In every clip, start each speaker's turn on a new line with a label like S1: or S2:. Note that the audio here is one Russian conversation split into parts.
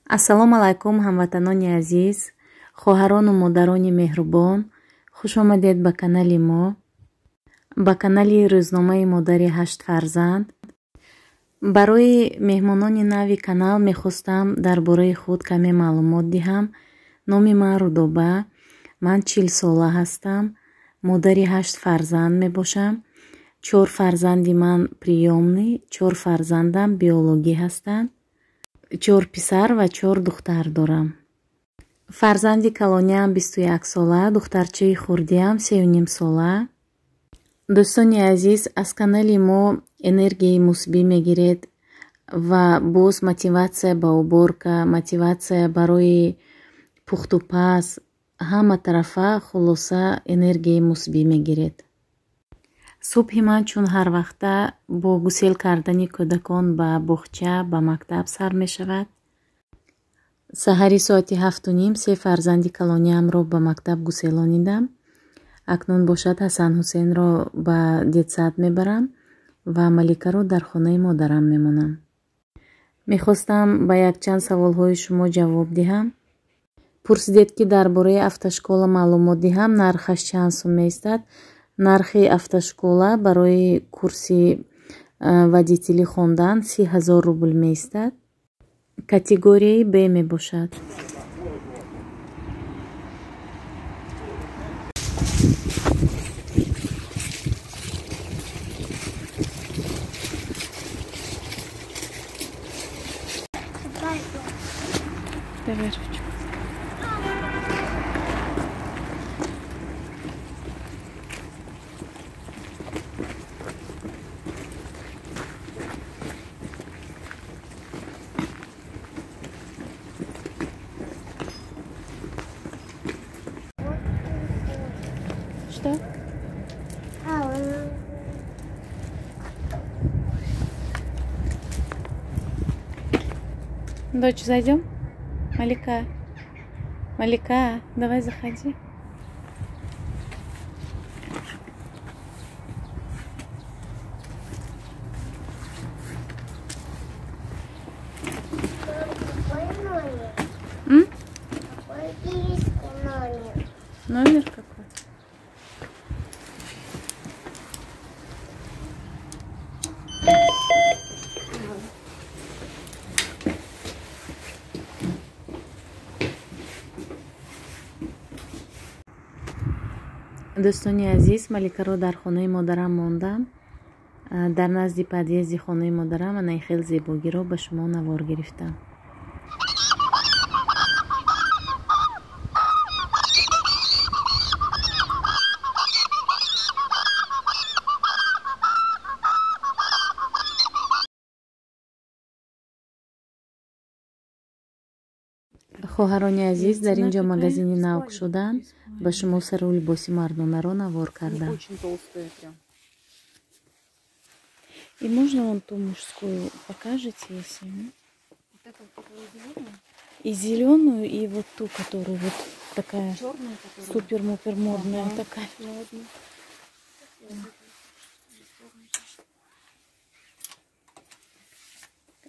S1: Ассалому алайкум, ҳамватанони азиз, хоҳарону модарони меҳрубон, хуш омадед ба канали мо, ба канали рӯзномаи модари 8 фарзанд. Барои меҳмонони нави канал мехостам дар бораи худ каме маълумот диҳам. Номи ман Рудоба, ман 40 сола ҳастам, модари 8 фарзанд мебошам. 4 фарзанди ман приёмнӣ, 4 фарзандам биологӣ ҳастанд. 4 писар ва 4 духтар дорам. Фарзанди калониам 21 сола, духтарчаи хурдиам 3.5 сола. дӯстони азиз, аз канали мо энергияи мусбӣ мегиред ва боз мотиватсия ба уборка, мотиватсия барои пухтупаз, ҳама тарафа хулоса энергияи мусбӣ мегиред. субҳи ман чун ҳар вақта бо гусел кардани кӯдакон ба боғча, ба мактаб сар мешавад. Саҳари соати 7:30 3 фарзанди калониамро ба мактаб гуселонидам. акнун бошад Ҳасан Ҳусейнро ба детсад мебарам ва Маликаро дар хонаи модарам мемонам. мехостам ба якчанд саволҳои шумо ҷавоб диҳам. пурсидед ки дар бораи автошкола маълумот диҳам, нархаш чанд сум меистад? нархи автошкола барои курси водители хондан 30,000 рубл меистад. категорияи Б мебошад. Что? Дочь, зайдем? Малика, Малика, давай заходи. Номер какой? дӯстони азиз, Маликаро дар хонаи модарам мондам. дар назди подъезди хонаи модарам анаи хел зебогиро ба шумо навор гирифтам. хоҳарони азиз, дар ин ҷо магазини навк шудан ба шумо сару либоси мардонаро навор кардам. И можно вон ту мужскую покажете, если? И зеленую, и вот ту, которую вот такая супер-мупер модная такая.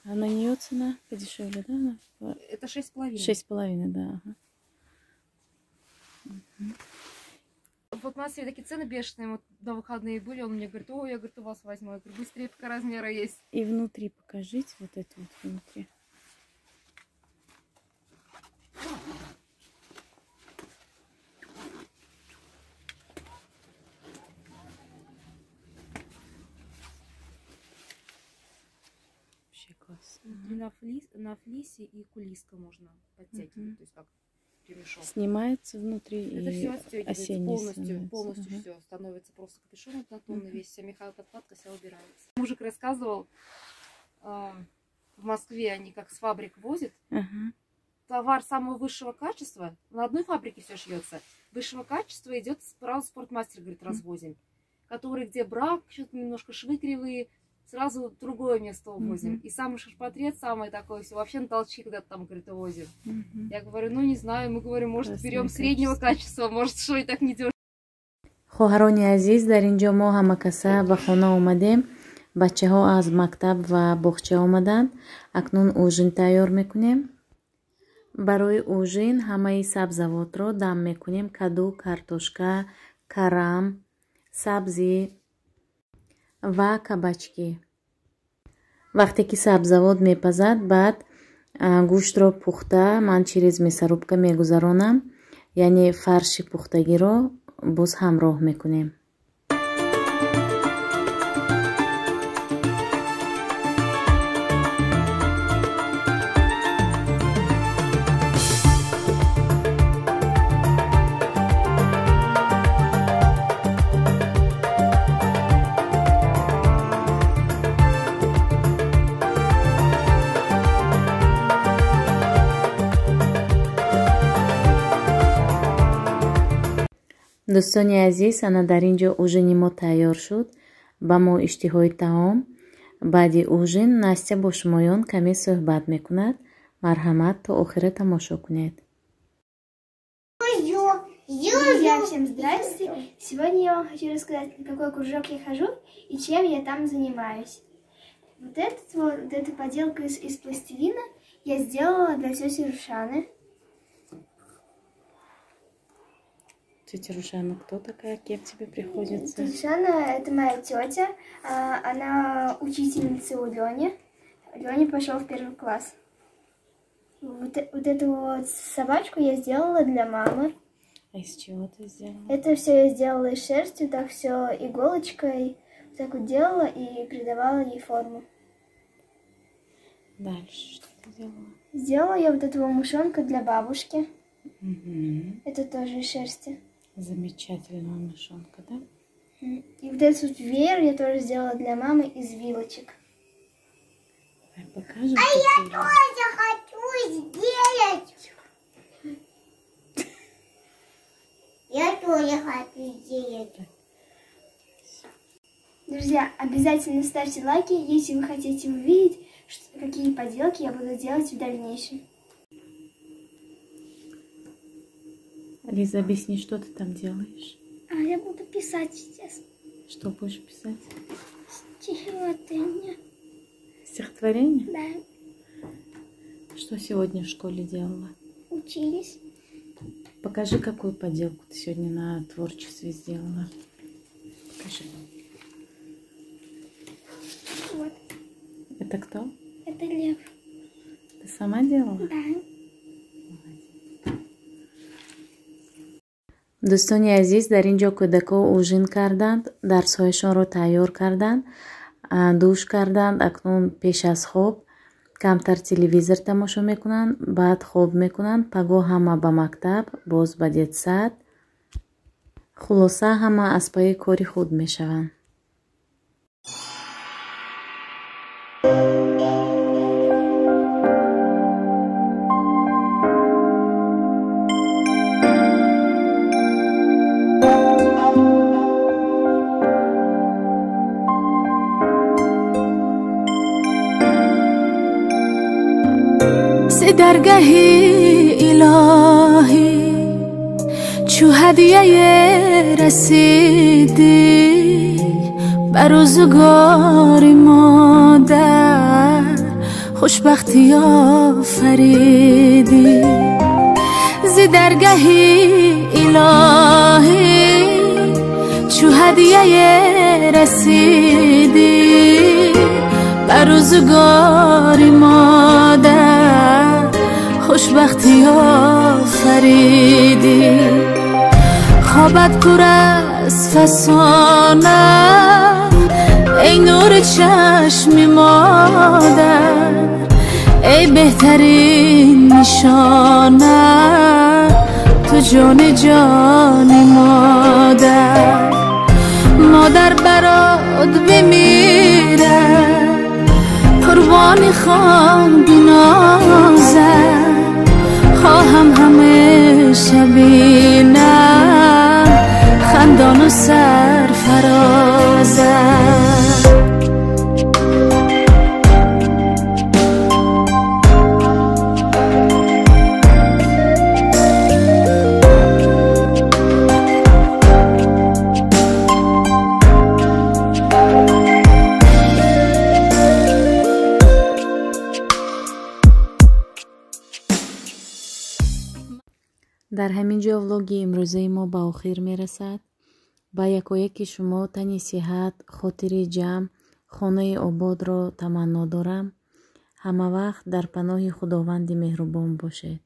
S1: А на нее цена подешевле, да?
S2: Это 6,5.
S1: 6,5, да. Ага.
S2: Вот у нас все такие цены бешеные. Вот на выходные были, он мне говорит: о, я, говорит, у вас возьму. Я говорю: быстрее, пока размера есть.
S1: И внутри покажите, вот это вот внутри. Вообще классно.
S2: Внутри на флисе и кулиска можно подтягивать. То есть как ремешок.
S1: Снимается внутри
S2: это
S1: и
S2: все отстегивается
S1: осенний
S2: полностью все становится просто капюшон однотонный весь, вся меховая подкладка вся убирается. Мужик рассказывал, в Москве они как с фабрик возят товар самого высшего качества. На одной фабрике все шьется. Высшего качества идет сразу спортмастер, говорит, развозим. Который где брак, что-то немножко швы кривые, сразу другое место увозим. И самый ширпотреб, самое такое все, вообще на толчки когда-то там, говорит, увозим. Я говорю: ну не знаю, мы говорим, может берем среднего качества, может что и так не дешево.
S1: хоҳарони азиз, дар ин ҷо мо ҳамакаса ба хона омадем. бачаҳо аз мактаб ва боғча омаданд. акнун ужин тайёр мекунем. барои ужин ҳамаи сабзавотро дам мекунем. Каду, картошка, карам, сабзи ва кабачки. вақте ки сабзавот мепазад, баъд гӯштро пухта ман чириз мясорубка мегузаронам, яъне фарши пухтагиро боз ҳамроҳ мекунем. дӯстони азиз, ана дар ин ҷо ужини мо тайёр шуд. ба мо иштиҳои таом. баъди ужин Настя бо шумоён каме суҳбат мекунад. Марҳамат, то охира тамошо кунед.
S3: Друзья, всем здрасте! Сегодня я вам хочу рассказать, на какой кружок я хожу и чем я там занимаюсь. Вот эту поделку из пластилина я сделала для тети Рушаны.
S1: Тетя Рушана кто такая? Кем тебе приходится?
S3: Тетя Рушана — это моя тетя. Она учительница у Лёни. Лёня пошел в 1 класс. Вот эту вот собачку я сделала для мамы.
S1: А из чего ты сделала?
S3: Это все я сделала из шерсти, так все иголочкой так вот делала и придавала ей форму.
S1: Дальше что ты делала?
S3: Сделала я вот этого мышонка для бабушки.
S1: Угу.
S3: Это тоже из шерсти.
S1: Замечательная мышонка, да?
S3: И вот этот вот веер я тоже сделала для мамы из вилочек.
S1: Давай покажем.
S4: А я тоже хочу сделать. Я тоже хочу сделать.
S3: Друзья, обязательно ставьте лайки, если вы хотите увидеть, какие поделки я буду делать в дальнейшем.
S1: Лиза, объясни, что ты там делаешь?
S3: Я буду писать сейчас.
S1: Что будешь писать?
S3: Стихотворение.
S1: Стихотворение?
S3: Да.
S1: Что сегодня в школе делала?
S3: Учились.
S1: Покажи, какую поделку ты сегодня на творчестве сделала. Покажи.
S3: Вот.
S1: Это кто?
S3: Это лев.
S1: Ты сама делала?
S3: Да.
S1: дӯстони азиз, дар ин ҷо кӯдакҳо ужин карданд, дарсҳояшонро тайёр карданд, душ карданд. Акнун пеш аз хоб камтар телевизор тамошо мекунанд, баъд хоб мекунанд. Пагоҳ ҳама ба мактаб, боз ба детсад. хулоса ҳама аз паи кори худ мешаванд.
S5: درگاهی الهی چو هدیه رسیدی بر روزگار مادر خوشبختی آفریدی ز درگاهی الهی چو هدیه رسیدی بر روزگار مادر خوشبختی آفریدی خوابت پر از فسانه ای نور چشم مادر ای بهترین نشانه تو جان مادر مادر برات بمیره قربان خوام بنازم خواهم همیشه بینم خندان و سرفرازم
S1: дар ҳамин ҷо влоги имрӯзаи мо ба охир мерасад. ба якояки шумо тани сиҳат, хотири ҷамъ, хонаи ободро таманно дорам. ҳама вақт дар паноҳи худованди меҳрубон бошед.